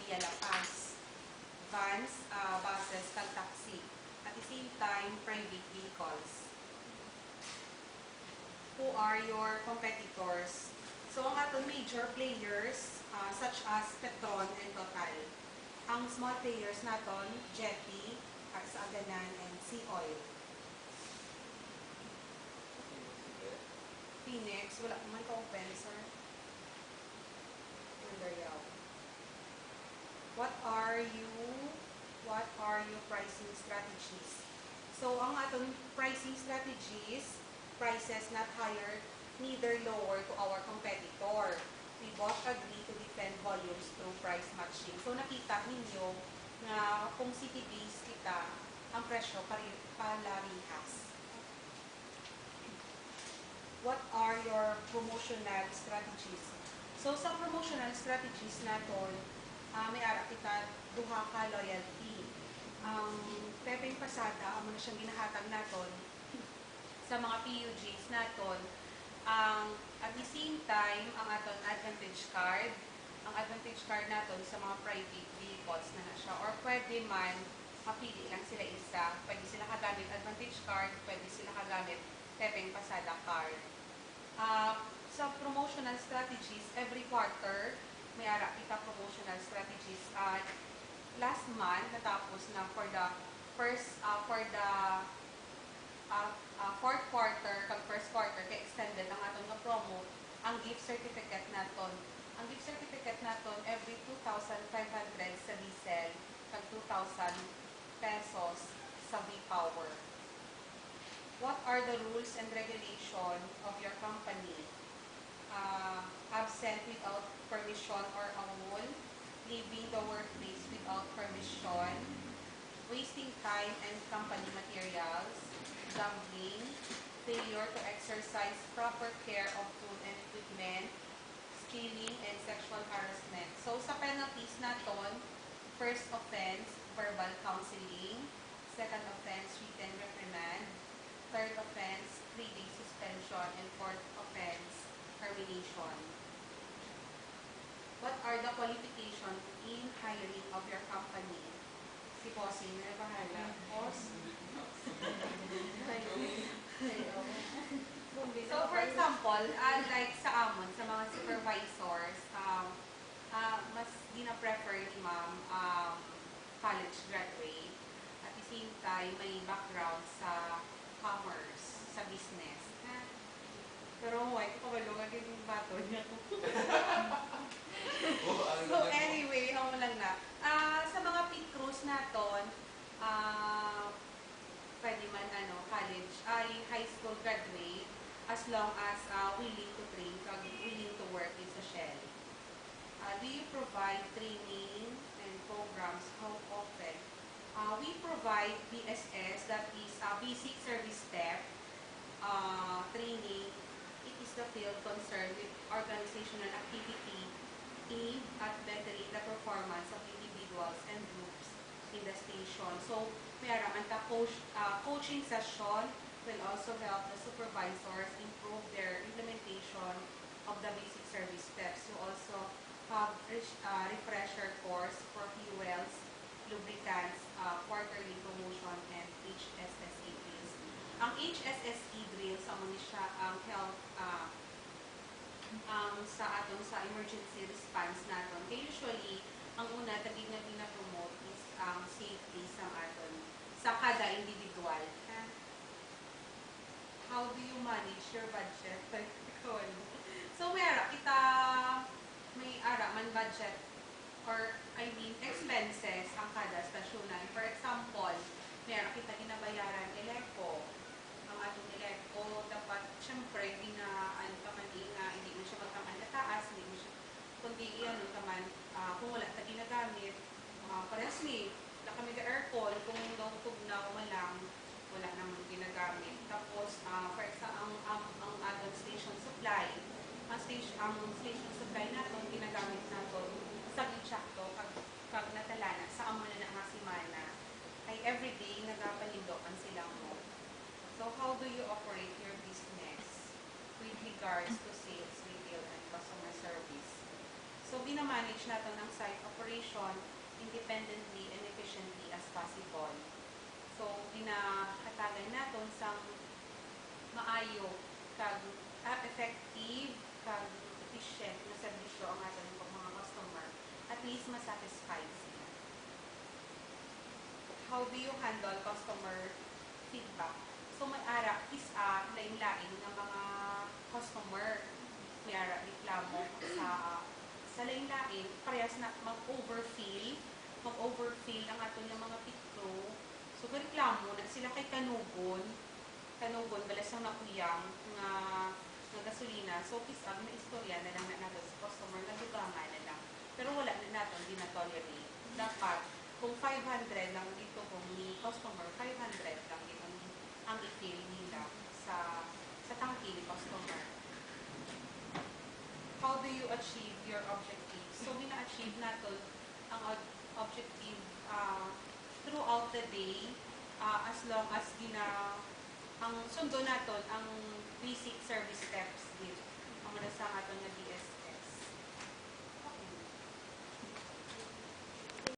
via La Paz, vans, buses, kag taxi. At the same time, private vehicles. Who are your competitors? So, ang atong major players, such as Petron and Total. Ang small players naton, Jetty, Aganan, and Sea Oil. Phoenix, wala naman ka-open, sir. Underyaw. What are your pricing strategies? So, ang atong pricing strategies, prices not higher, neither lower to our competitor. We both agree to defend volumes through price matching. So, nakita ninyo na kung city-based kita, ang presyo palarihas. What are your promotional strategies? So, sa promotional strategies naton, may ara kita duha ka loyalty. Ang Pepeng Pasada, ang siyang ginahatag naton sa mga PUGs naton. At the same time, ang aton advantage card, ang advantage card naton sa mga private vehicles na siya. Or pwede man, mapili lang sila isa. Pwede sila kagamit advantage card, pwede sila kagamit Pepeng Pasada card. Sa promotional strategies, every quarter, may ara kita promotional strategies. Last month, natapos na for the fourth quarter, kag first quarter, kay extended ang aton nga promo, ang gift certificate naton. Ang gift certificate naton, every 2,500 sa diesel, kag 2,000 pesos sa V-Power. What are the rules and regulation of your company? Absent without permission or awol, leaving the workplace without permission, wasting time and company materials, gambling, failure to exercise proper care of tool and equipment, stealing, and sexual harassment. So, sa penalties naton, first offense, verbal counseling, second offense, written reprimand, third offense, 3-day suspension, and fourth offense, termination. What are the qualifications in hiring of your company? Si Bossing na bahala. Boss? So, for example, like sa amon, sa mga supervisors, mas gina-prefer ni ma'am college graduate. At the same time, may background sa commerce, sa business. Pero huwag ko kabalungan yung bato niya. So anyway, ako lang na. Sa mga pit crews naton, pwede man college, high school graduate, as long as willing to train, willing to work in sa Shell. Do you provide training and programs? How often? We provide BSS, that is Basic Service Step training. It is the field concerned with organizational activity aimed at bettering the performance of individuals and groups in the station. So, mayroon ang coaching session will also help the supervisors improve their implementation of the basic service steps. You also have refresher course for fuels, lubricants, quarterly promotion, and HSSE drills. Ang HSSE drills, sa siya ang health sa emergency response natin. Kaya usually, ang una tagig na pinapromote is safety sa aton, sa kada individual. How do you manage your budget? So, may ara man budget, or expenses ang kada stasyonan. For example, may ara kita ginabayaran eleko. Ang atong eleko, dapat, syempre, hindi mo siya magkaman na taas, hindi mo siya, kundi kung wala na ginagamit, parehas ni, na kami ka-aircon, kung daw tugnaw malang, wala naman ginagamit. Tapos, for example, ang ating station supply, ang station supply natin, ginagamit natin sa gitsakto, pag natalana, sa amo na nga simana, ay everyday nagapalindokan sila mo. So, how do you operate your business with regards to sales, retail, and customer service? So, binamanage natin ang site operation independently and efficiently as possible. So, ginahatagan naton sa maayo kag effective kag efficient na serbisyo ang aton mga customer, at least masatisfied sila. How do you handle customer feedback? So, may ara is lain-lain ng mga customer. May ara reklamo sa lain-lain, parehas na mag-overfill ang aton yung mga pitro. So, reklamo na sila kay kanugon balas ang nakuyang nga gasolina. So, pisag na istorya na lang na nato sa customer, nadugangan na lang. Pero wala na nato, hindi na tolerate. Dapat, kung 500 lang dito kung ni customer, 500 lang dito ang i-fill nila sa tangki ni customer. How do you achieve your objectives? So, gina-achieve natin ang objective throughout the day, as long as ang sundo naton ang basic service steps din. Ang sa aton na BSC.